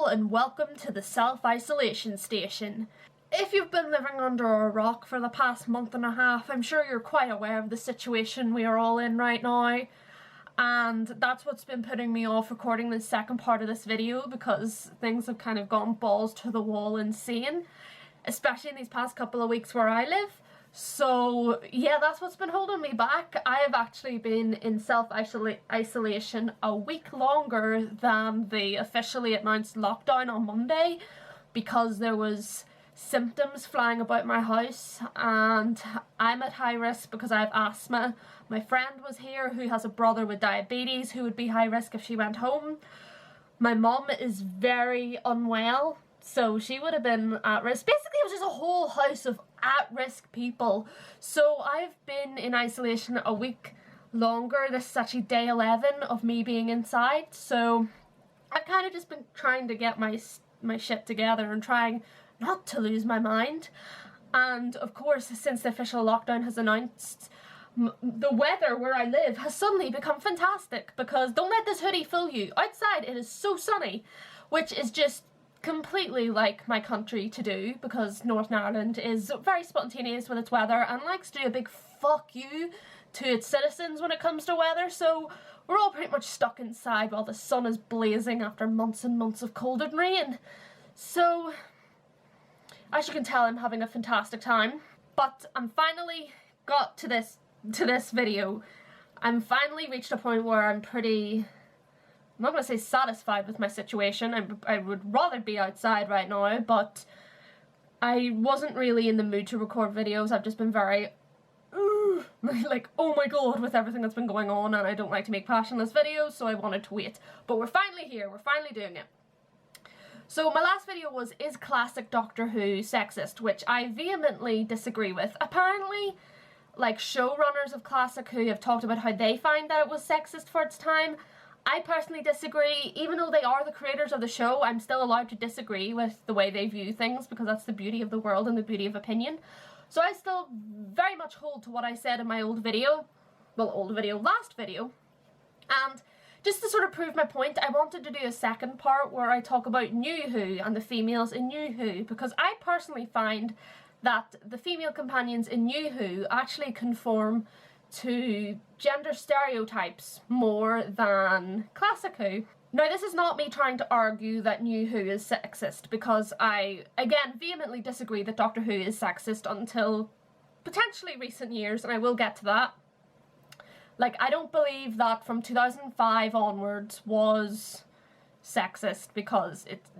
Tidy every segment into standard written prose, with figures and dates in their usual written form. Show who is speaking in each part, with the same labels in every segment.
Speaker 1: and welcome to the self-isolation station. If you've been living under a rock for the past month and a half, I'm sure you're quite aware of the situation we are all in right now. And that's what's been putting me off recording the second part of this video, because things have kind of gone balls to the wall insane, especially in these past couple of weeks where I live. So yeah, that's what's been holding me back. I have actually been in self-isolation a week longer than the officially announced lockdown on Monday, because there was symptoms flying about my house and I'm at high risk because I have asthma. My friend was here who has a brother with diabetes who would be high risk if she went home. My mum is very unwell, so she would have been at risk. Basically, it was just a whole house of at-risk people. So I've been in isolation a week longer. This is actually day 11 of me being inside. So I've kind of just been trying to get my shit together and trying not to lose my mind. And of course, since the official lockdown has announced, the weather where I live has suddenly become fantastic, because don't let this hoodie fool you. Outside it is so sunny, which is just completely like my country to do, because Northern Ireland is very spontaneous with its weather and likes to do a big fuck you to its citizens when it comes to weather. So we're all pretty much stuck inside while the sun is blazing after months and months of cold and rain. So as you can tell, I'm having a fantastic time. But I'm finally got to this video. I'm finally reached a point where I'm not going to say satisfied with my situation. I would rather be outside right now, but I wasn't really in the mood to record videos. I've just been very, like, oh my god, with everything that's been going on, and I don't like to make passionless videos, so I wanted to wait. But we're finally here, we're finally doing it. So my last video was, is classic Doctor Who sexist? Which I vehemently disagree with. Apparently, like, showrunners of Classic Who have talked about how they find that it was sexist for its time. I personally disagree. Even though they are the creators of the show, I'm still allowed to disagree with the way they view things, because that's the beauty of the world and the beauty of opinion. So I still very much hold to what I said in my last video. And just to sort of prove my point, I wanted to do a second part where I talk about New Who and the females in New Who, because I personally find that the female companions in New Who actually conform to gender stereotypes more than Classic Who. Now, this is not me trying to argue that New Who is sexist, because I, again, vehemently disagree that Doctor Who is sexist until potentially recent years, and I will get to that. Like, I don't believe that from 2005 onwards was sexist, because it's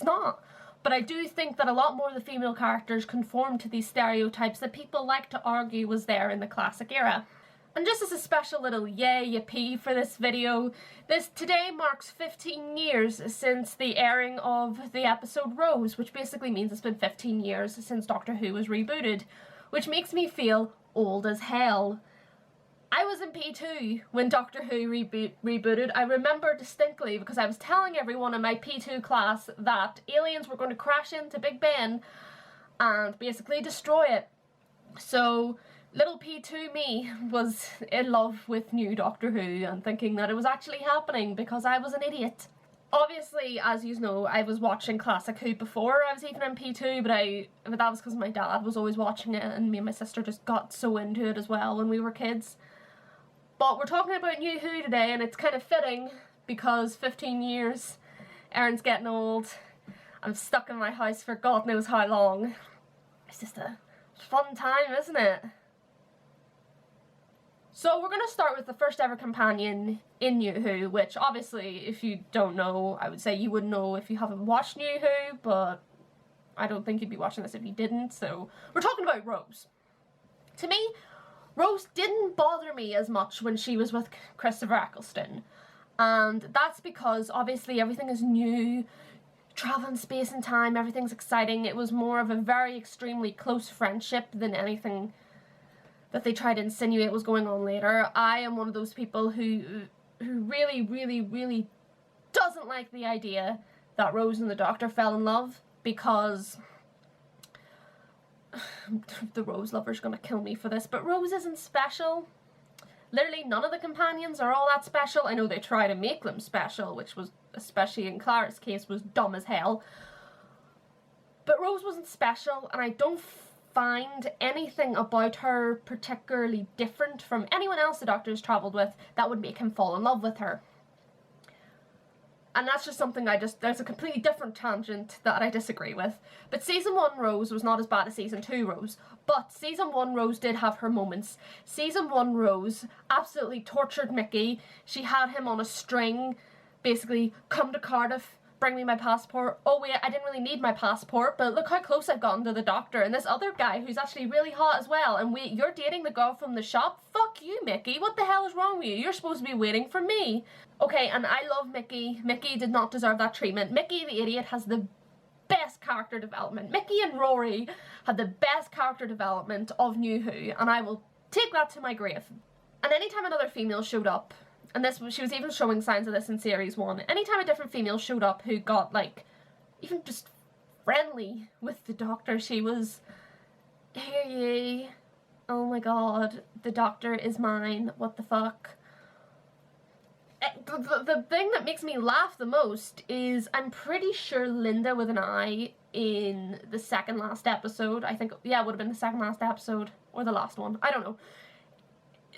Speaker 1: not. But I do think that a lot more of the female characters conform to these stereotypes that people like to argue was there in the classic era. And just as a special little yay yippee for this video, today marks 15 years since the airing of the episode Rose, which basically means it's been 15 years since Doctor Who was rebooted, which makes me feel old as hell. I was in P2 when Doctor Who rebooted. I remember distinctly, because I was telling everyone in my P2 class that aliens were going to crash into Big Ben and basically destroy it. So little P2 me was in love with new Doctor Who and thinking that it was actually happening, because I was an idiot. Obviously, as you know, I was watching Classic Who before I was even in P2, but that was because my dad was always watching it, and me and my sister just got so into it as well when we were kids. But we're talking about New Who today, and it's kind of fitting, because 15 years, Erin's getting old, I'm stuck in my house for God knows how long. It's just a fun time, isn't it? So we're going to start with the first ever companion in New Who, which obviously, if you don't know, I would say you would know if you haven't watched New Who, but I don't think you'd be watching this if you didn't. So we're talking about Rose. To me, Rose didn't bother me as much when she was with Christopher Eccleston, and that's because obviously everything is new, travel in space and time, everything's exciting. It was more of a very extremely close friendship than anything that they tried to insinuate was going on later. I am one of those people who really doesn't like the idea that Rose and the Doctor fell in love, because the Rose lover's gonna kill me for this, but Rose isn't special. Literally none of the companions are all that special. I know they try to make them special, which was especially in Clara's case, was dumb as hell. But Rose wasn't special, and I don't find anything about her particularly different from anyone else the Doctor has travelled with that would make him fall in love with her. And that's just something there's a completely different tangent that I disagree with. But season 1 Rose was not as bad as season 2 Rose. But season 1 Rose did have her moments. Season 1 Rose absolutely tortured Mickey. She had him on a string, basically, come to Cardiff, bring me my passport. Oh wait, I didn't really need my passport, but look how close I've gotten to the Doctor. And this other guy who's actually really hot as well. And wait, you're dating the girl from the shop? Fuck you, Mickey. What the hell is wrong with you? You're supposed to be waiting for me. Okay, and I love Mickey. Mickey did not deserve that treatment. Mickey the idiot has the best character development. Mickey and Rory had the best character development of New Who, and I will take that to my grave. And anytime another female showed up, and she was even showing signs of this in series 1, anytime a different female showed up who got, like, even just friendly with the Doctor, she was, hear ye, oh my god, the Doctor is mine, what the fuck. The thing that makes me laugh the most is I'm pretty sure Linda with an I in the second last episode, I think, yeah, it would have been the second last episode, or the last one, I don't know.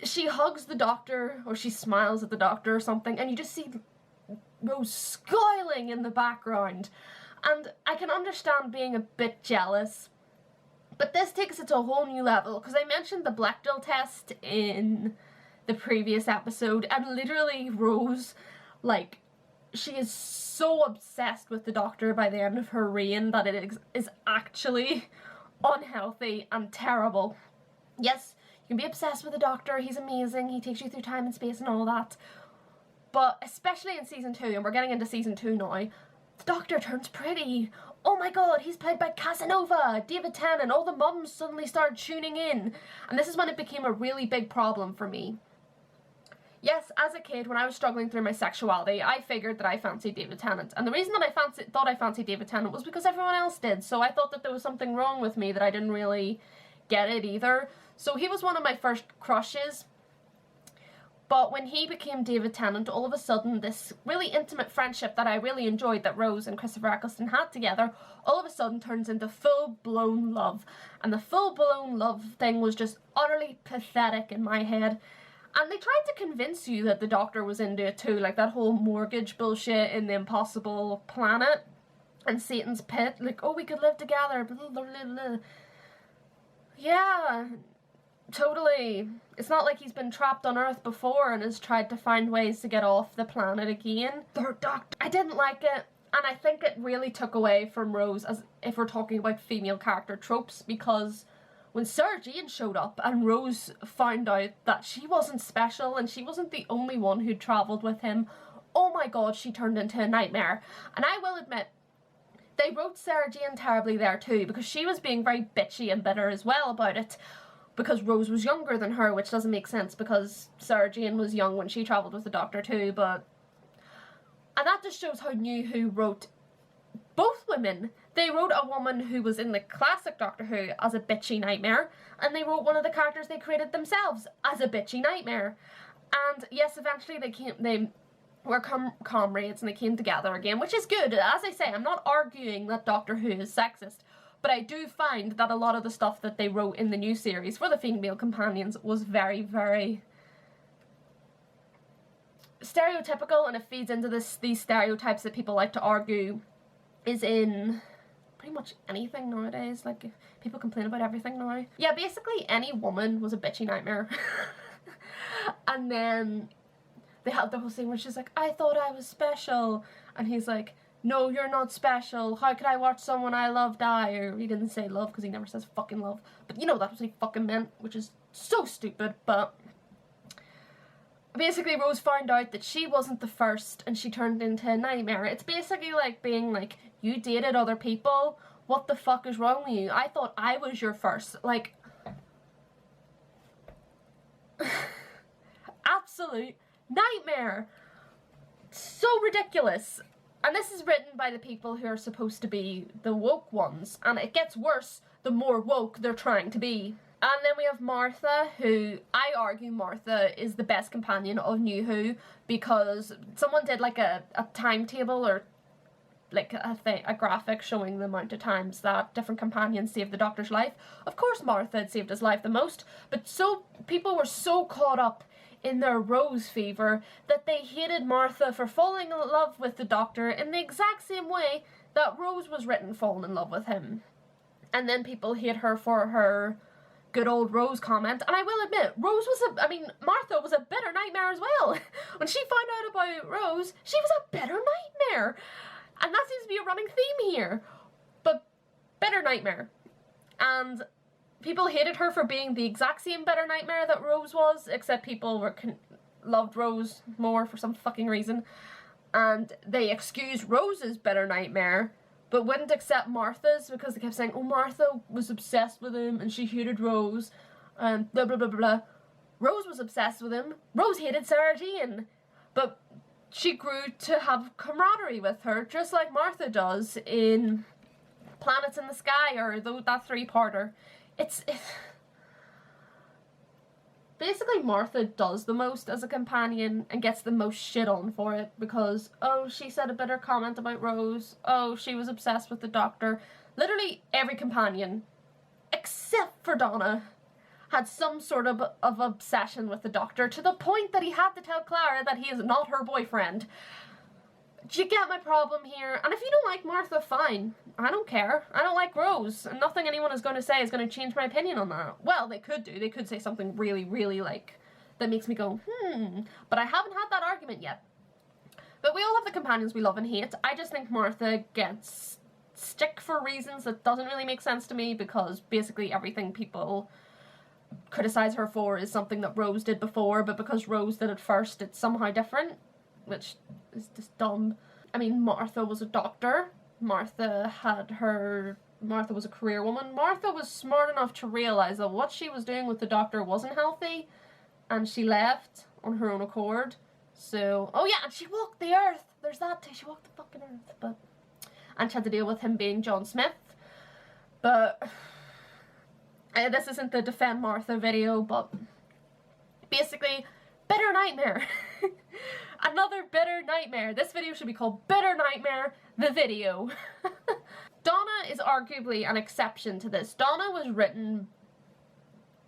Speaker 1: She hugs the Doctor, or she smiles at the Doctor or something, and you just see Rose scoiling in the background. And I can understand being a bit jealous, but this takes it to a whole new level, because I mentioned the Bechdel test in the previous episode, and literally Rose, like, she is so obsessed with the Doctor by the end of her reign that it is actually unhealthy and terrible. Yes, you can be obsessed with the Doctor, he's amazing, he takes you through time and space and all that, but especially in season 2, and we're getting into season 2 now, the Doctor turns pretty. Oh my god, he's played by Casanova, David Tennant, all the mums suddenly started tuning in, and this is when it became a really big problem for me. Yes, as a kid, when I was struggling through my sexuality, I figured that I fancied David Tennant. And the reason that I thought I fancied David Tennant was because everyone else did. So I thought that there was something wrong with me, that I didn't really get it either. So he was one of my first crushes. But when he became David Tennant, all of a sudden, this really intimate friendship that I really enjoyed that Rose and Christopher Eccleston had together, all of a sudden turns into full-blown love. And the full-blown love thing was just utterly pathetic in my head. And they tried to convince you that the Doctor was into it too, like that whole mortgage bullshit in the Impossible Planet and Satan's Pit, like, oh, we could live together, blah, blah, blah, blah. Yeah, totally. It's not like he's been trapped on Earth before and has tried to find ways to get off the planet again. Third Doctor. I didn't like it, and I think it really took away from Rose, as if we're talking about female character tropes, because when Sarah Jane showed up and Rose found out that she wasn't special and she wasn't the only one who'd travelled with him, oh my god, she turned into a nightmare. And I will admit, they wrote Sarah Jane terribly there too, because she was being very bitchy and bitter as well about it, because Rose was younger than her, which doesn't make sense because Sarah Jane was young when she travelled with the Doctor too, but... And that just shows how New Who wrote both women. They wrote a woman who was in the classic Doctor Who as a bitchy nightmare, and they wrote one of the characters they created themselves as a bitchy nightmare. And yes, eventually they were comrades and they came together again, which is good. As I say, I'm not arguing that Doctor Who is sexist, but I do find that a lot of the stuff that they wrote in the new series for the female companions was very, very stereotypical, and it feeds into these stereotypes that people like to argue is in pretty much anything nowadays. Like, people complain about everything now. Yeah, basically any woman was a bitchy nightmare. And then they had the whole scene where she's like, I thought I was special, and he's like, no, you're not special, how could I watch someone I love die? Or he didn't say love because he never says fucking love, but you know that's what he fucking meant, which is so stupid. But basically Rose found out that she wasn't the first and she turned into a nightmare. It's basically like being like, you dated other people, what the fuck is wrong with you? I thought I was your first. Like, absolute nightmare. So ridiculous. And this is written by the people who are supposed to be the woke ones, and it gets worse the more woke they're trying to be. And then we have Martha, who I argue Martha is the best companion of New Who, because someone did like a timetable or like a graphic showing the amount of times that different companions saved the Doctor's life. Of course Martha had saved his life the most, but so people were so caught up in their Rose fever that they hated Martha for falling in love with the Doctor in the exact same way that Rose was written falling in love with him. And then people hate her for her good old Rose comment, and I will admit, Martha was a bitter nightmare as well. When she found out about Rose, she was a bitter nightmare. And that seems to be a running theme here. But bitter nightmare. And people hated her for being the exact same bitter nightmare that Rose was, except people loved Rose more for some fucking reason. And they excused Rose's bitter nightmare, but wouldn't accept Martha's because they kept saying, oh, Martha was obsessed with him and she hated Rose, and blah blah blah blah. Rose was obsessed with him. Rose hated Sarah Jane. But she grew to have camaraderie with her, just like Martha does in Planets in the Sky, or that three-parter. It's basically Martha does the most as a companion and gets the most shit on for it because, oh, she said a bitter comment about Rose, oh, she was obsessed with the Doctor. Literally every companion, except for Donna, had some sort of obsession with the Doctor, to the point that he had to tell Clara that he is not her boyfriend. Do you get my problem here? And if you don't like Martha, fine. I don't care. I don't like Rose. And nothing anyone is going to say is going to change my opinion on that. Well, they could do. They could say something really, really, like, that makes me go, But I haven't had that argument yet. But we all have the companions we love and hate. I just think Martha gets stick for reasons that doesn't really make sense to me, because basically everything people criticize her for is something that Rose did before, but because Rose did it first, it's somehow different, which is just dumb. I mean, Martha was a doctor. Martha was a career woman. Martha was smart enough to realise that what she was doing with the Doctor wasn't healthy, and she left on her own accord. So, oh yeah, and she walked the earth. There's that too. She walked the fucking earth. And she had to deal with him being John Smith. But this isn't the Defend Martha video, but basically, bitter nightmare. Another bitter nightmare. This video should be called Bitter Nightmare, the video. Donna is arguably an exception to this. Donna was written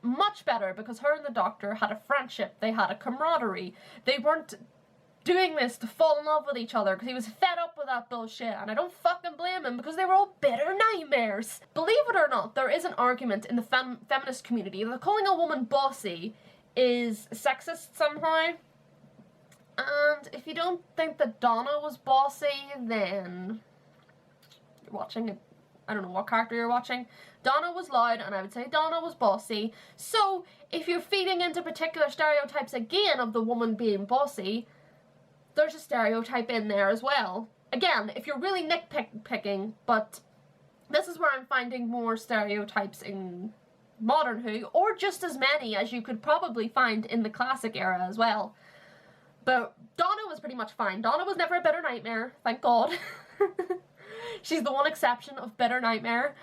Speaker 1: much better because her and the Doctor had a friendship. They had a camaraderie. They weren't doing this to fall in love with each other because he was fed up with that bullshit, and I don't fucking blame him because they were all bitter nightmares. Believe it or not, there is an argument in the feminist community that calling a woman bossy is sexist somehow. And if you don't think that Donna was bossy, then you're watching I don't know what character you're watching. Donna was loud, and I would say Donna was bossy. So if you're feeding into particular stereotypes again of the woman being bossy, there's a stereotype in there as well. Again, if you're really nitpicking, but this is where I'm finding more stereotypes in modern Who, or just as many as you could probably find in the classic era as well. But Donna was pretty much fine. Donna was never a bitter nightmare, thank God. She's the one exception of bitter nightmare.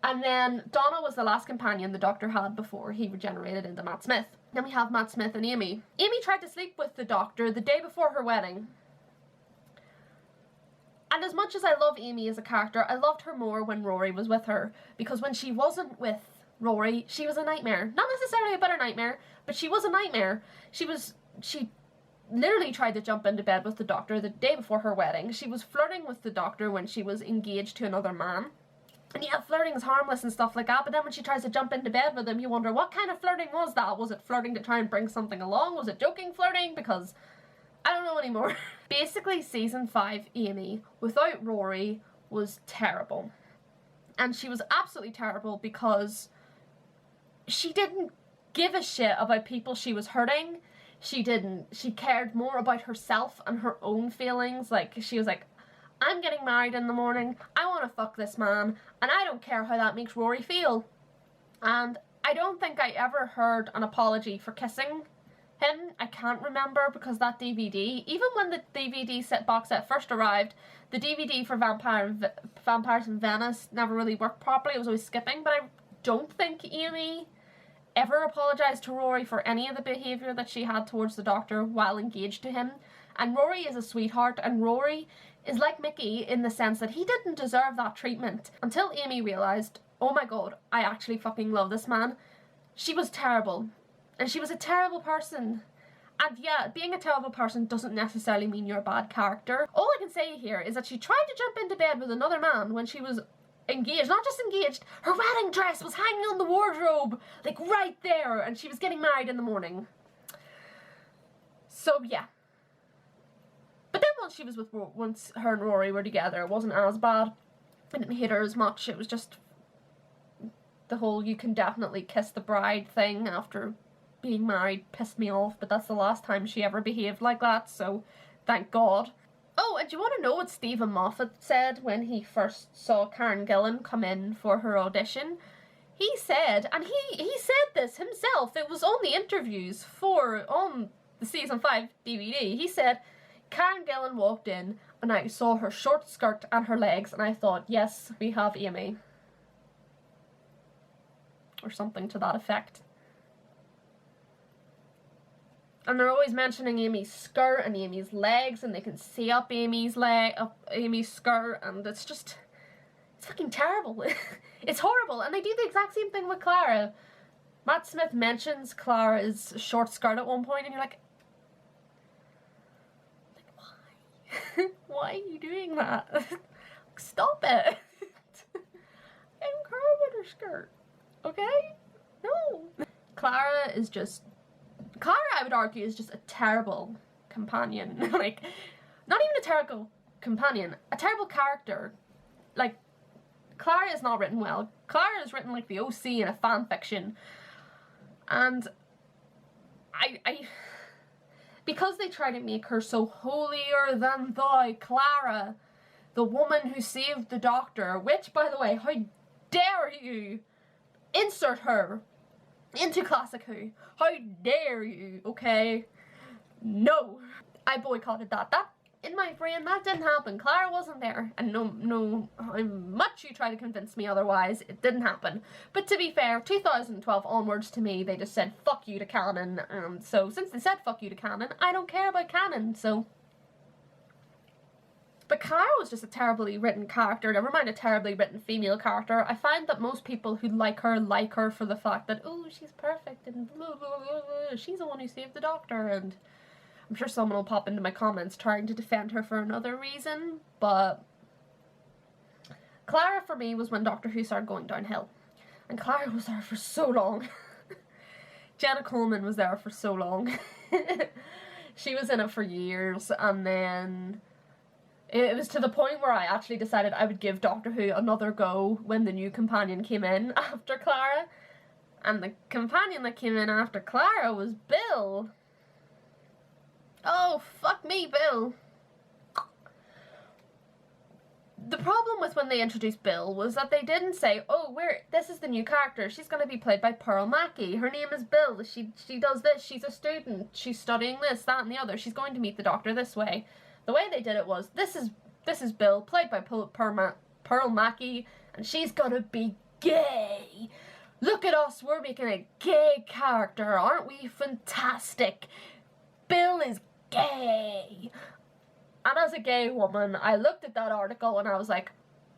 Speaker 1: And then Donna was the last companion the Doctor had before he regenerated into Matt Smith. Then we have Matt Smith and Amy. Amy tried to sleep with the Doctor the day before her wedding. And as much as I love Amy as a character, I loved her more when Rory was with her. Because when she wasn't with Rory, she was a nightmare. Not necessarily a bitter nightmare, but she was a nightmare. She literally tried to jump into bed with the Doctor the day before her wedding. She was flirting with the Doctor when she was engaged to another man. And yeah, flirting is harmless and stuff like that, but then when she tries to jump into bed with him, you wonder, what kind of flirting was that? Was it flirting to try and bring something along? Was it joking flirting? Because I don't know anymore. Basically, season 5 Amy, without Rory, was terrible. And she was absolutely terrible because she didn't give a shit about people she was hurting. She cared more about herself and her own feelings. Like, she was like, I'm getting married in the morning, I want to fuck this man, and I don't care how that makes Rory feel. And I don't think I ever heard an apology for kissing him. I can't remember, because that DVD, even when the DVD box set first arrived, the DVD for Vampires in Venice never really worked properly. It was always skipping, but don't think Amy ever apologised to Rory for any of the behaviour that she had towards the Doctor while engaged to him. And Rory is a sweetheart, and Rory is like Mickey in the sense that he didn't deserve that treatment until Amy realised, oh my god, I actually fucking love this man. She was terrible, and she was a terrible person. And yeah, being a terrible person doesn't necessarily mean you're a bad character. All I can say here is that she tried to jump into bed with another man when she was engaged. Not just engaged, her wedding dress was hanging on the wardrobe, like right there, and she was getting married in the morning. So yeah. But then once her and Rory were together, it wasn't as bad. I didn't hate her as much. It was just the whole you can definitely kiss the bride thing after being married pissed me off, but that's the last time she ever behaved like that, so thank God. Oh, and do you want to know what Stephen Moffat said when he first saw Karen Gillan come in for her audition? He said, and he said this himself, it was on the interviews on the season 5 DVD, he said, Karen Gillan walked in and I saw her short skirt and her legs and I thought, yes, we have Amy. Or something to that effect. And they're always mentioning Amy's skirt and Amy's legs, and they can see up Amy's skirt, and it's fucking terrible. It's horrible, and they do the exact same thing with Clara. Matt Smith mentions Clara's short skirt at one point, and you're like why? Why are you doing that? Stop it. I don't care about her skirt, okay? No. Clara, I would argue, is just a terrible companion. Like, not even a terrible companion, a terrible character. Like, Clara is not written well. Clara is written like the OC in a fan fiction. And because they try to make her so holier than thou, Clara, the woman who saved the Doctor, which, by the way, how dare you insert her into Classic Who? How dare you, okay? No. I boycotted that. That, in my brain, that didn't happen. Clara wasn't there. And no, how much you try to convince me otherwise, it didn't happen. But to be fair, 2012 onwards to me, they just said fuck you to canon. So since they said fuck you to canon, I don't care about canon, so. But Clara was just a terribly written character, never mind a terribly written female character. I find that most people who like her for the fact that, oh, she's perfect and blah, blah, blah, blah. She's the one who saved the Doctor, and I'm sure someone will pop into my comments trying to defend her for another reason, but Clara for me was when Doctor Who started going downhill. And Clara was there for so long. Jenna Coleman was there for so long. She was in it for years, and then it was to the point where I actually decided I would give Doctor Who another go when the new companion came in after Clara. And the companion that came in after Clara was Bill. Oh, fuck me, Bill. The problem with when they introduced Bill was that they didn't say, oh, this is the new character. She's going to be played by Pearl Mackie. Her name is Bill. She does this. She's a student. She's studying this, that, and the other. She's going to meet the Doctor this way. The way they did it was, this is Bill, played by Pearl Mackie, and she's gonna be gay. Look at us, we're making a gay character, aren't we fantastic? Bill is gay. And as a gay woman, I looked at that article and I was like,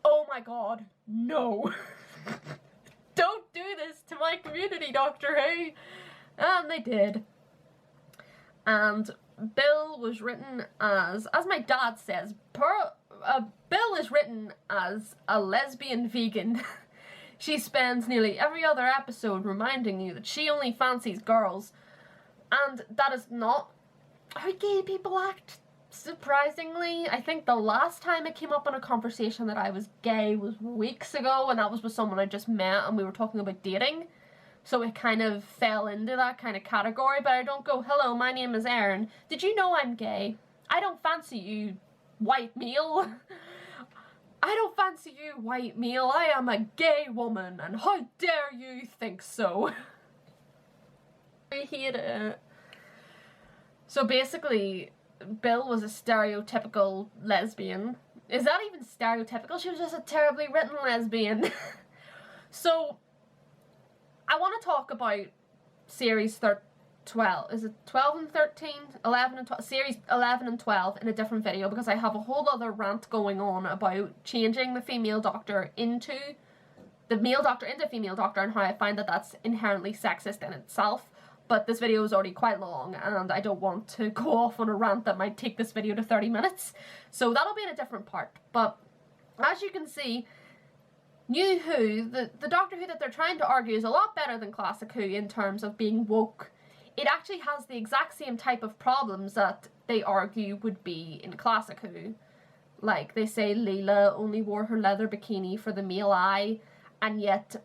Speaker 1: oh my god, no. Don't do this to my community, Doctor Who. And they did. And Bill was written as my dad says, Bill is written as a lesbian vegan. She spends nearly every other episode reminding you that she only fancies girls. And that is not how gay people act, surprisingly. I think the last time it came up in a conversation that I was gay was weeks ago, and that was with someone I just met and we were talking about dating. So it kind of fell into that kind of category, but I don't go, hello, my name is Erin. Did you know I'm gay? I don't fancy you, white male. I don't fancy you, white male. I am a gay woman, and how dare you think so? I hate it. So basically, Bill was a stereotypical lesbian. Is that even stereotypical? She was just a terribly written lesbian. So I want to talk about series 12, is it 12 and 13? 11 and 12, series 11 and 12 in a different video, because I have a whole other rant going on about changing the female doctor into the male doctor into female doctor and how I find that that's inherently sexist in itself. But this video is already quite long and I don't want to go off on a rant that might take this video to 30 minutes. So that'll be in a different part. But as you can see, New Who, the Doctor Who that they're trying to argue is a lot better than Classic Who in terms of being woke. It actually has the exact same type of problems that they argue would be in Classic Who. Like, they say Leela only wore her leather bikini for the male eye, and yet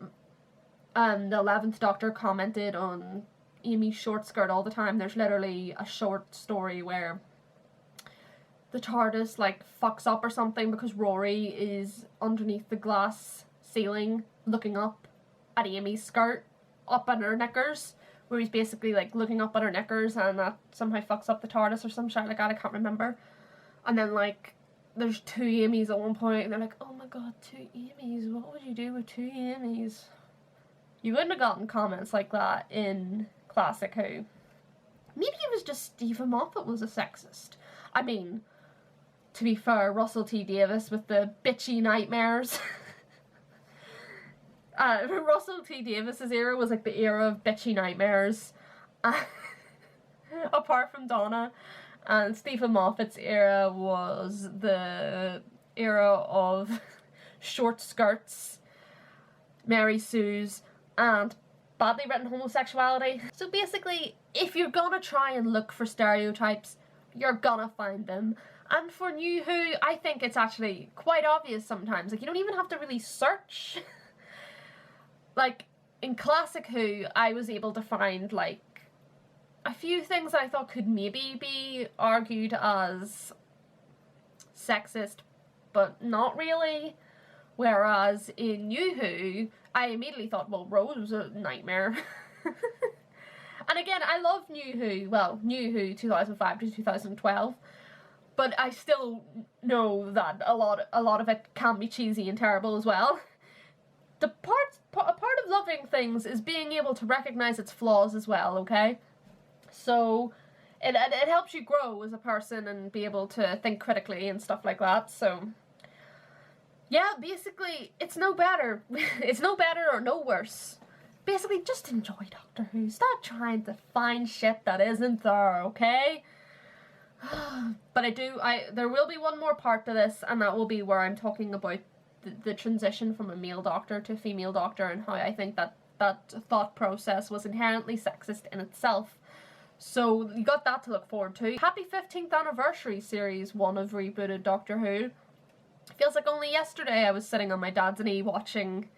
Speaker 1: the 11th Doctor commented on Amy's short skirt all the time. There's literally a short story where the TARDIS like fucks up or something because Rory is underneath the glass ceiling looking up at Amy's skirt, up at her knickers, where he's basically like looking up at her knickers, and that somehow fucks up the TARDIS or some shit like that, I can't remember. And then like there's 2 Amy's at one point and they're like, oh my god, 2 Amy's, what would you do with 2 Amy's? You wouldn't have gotten comments like that in Classic Who. Maybe it was just Stephen Moffat was a sexist. I mean, to be fair, Russell T Davies with the bitchy nightmares. Russell T Davies's era was like the era of bitchy nightmares. Apart from Donna. And Stephen Moffat's era was the era of short skirts, Mary Sue's, and badly written homosexuality. So basically, if you're gonna try and look for stereotypes, you're gonna find them. And for New Who, I think it's actually quite obvious sometimes. Like, you don't even have to really search. Like, in Classic Who, I was able to find, like, a few things that I thought could maybe be argued as sexist, but not really. Whereas in New Who, I immediately thought, well, Rose was a nightmare. And again, I love New Who, well, New Who 2005 to 2012, but I still know that a lot of it can be cheesy and terrible as well. A part of loving things is being able to recognize its flaws as well, okay? So it helps you grow as a person and be able to think critically and stuff like that. So yeah, basically it's no better. It's no better or no worse. Basically, just enjoy Doctor Who. Stop trying to find shit that isn't there, okay? But there will be one more part to this, and that will be where I'm talking about the transition from a male doctor to a female doctor and how I think that thought process was inherently sexist in itself. So you got that to look forward to. Happy 15th anniversary series 1 of rebooted Doctor Who. Feels like only yesterday I was sitting on my dad's knee watching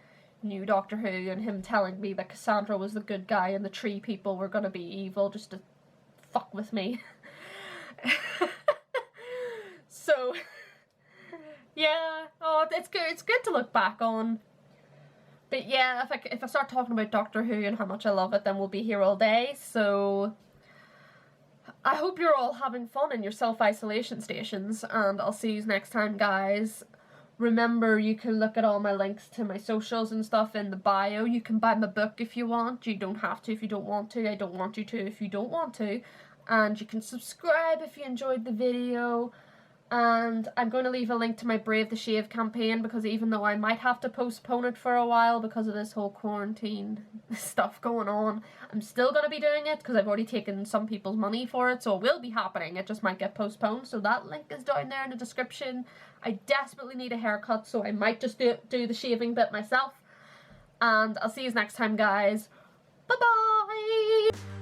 Speaker 1: new Doctor Who and him telling me that Cassandra was the good guy and the tree people were gonna be evil just to fuck with me. So yeah, oh, it's good to look back on. But yeah, if I start talking about Doctor Who and how much I love it, then we'll be here all day. So I hope you're all having fun in your self-isolation stations, and I'll see you next time, guys. Remember, you can look at all my links to my socials and stuff in the bio. You can buy my book if you want. You don't have to if you don't want to. I don't want you to if you don't want to. And you can subscribe if you enjoyed the video. And I'm going to leave a link to my Brave the Shave campaign, because even though I might have to postpone it for a while because of this whole quarantine stuff going on, I'm still going to be doing it because I've already taken some people's money for it, so it will be happening. It just might get postponed, so that link is down there in the description. I desperately need a haircut, so I might just do the shaving bit myself. And I'll see you next time, guys. Bye-bye!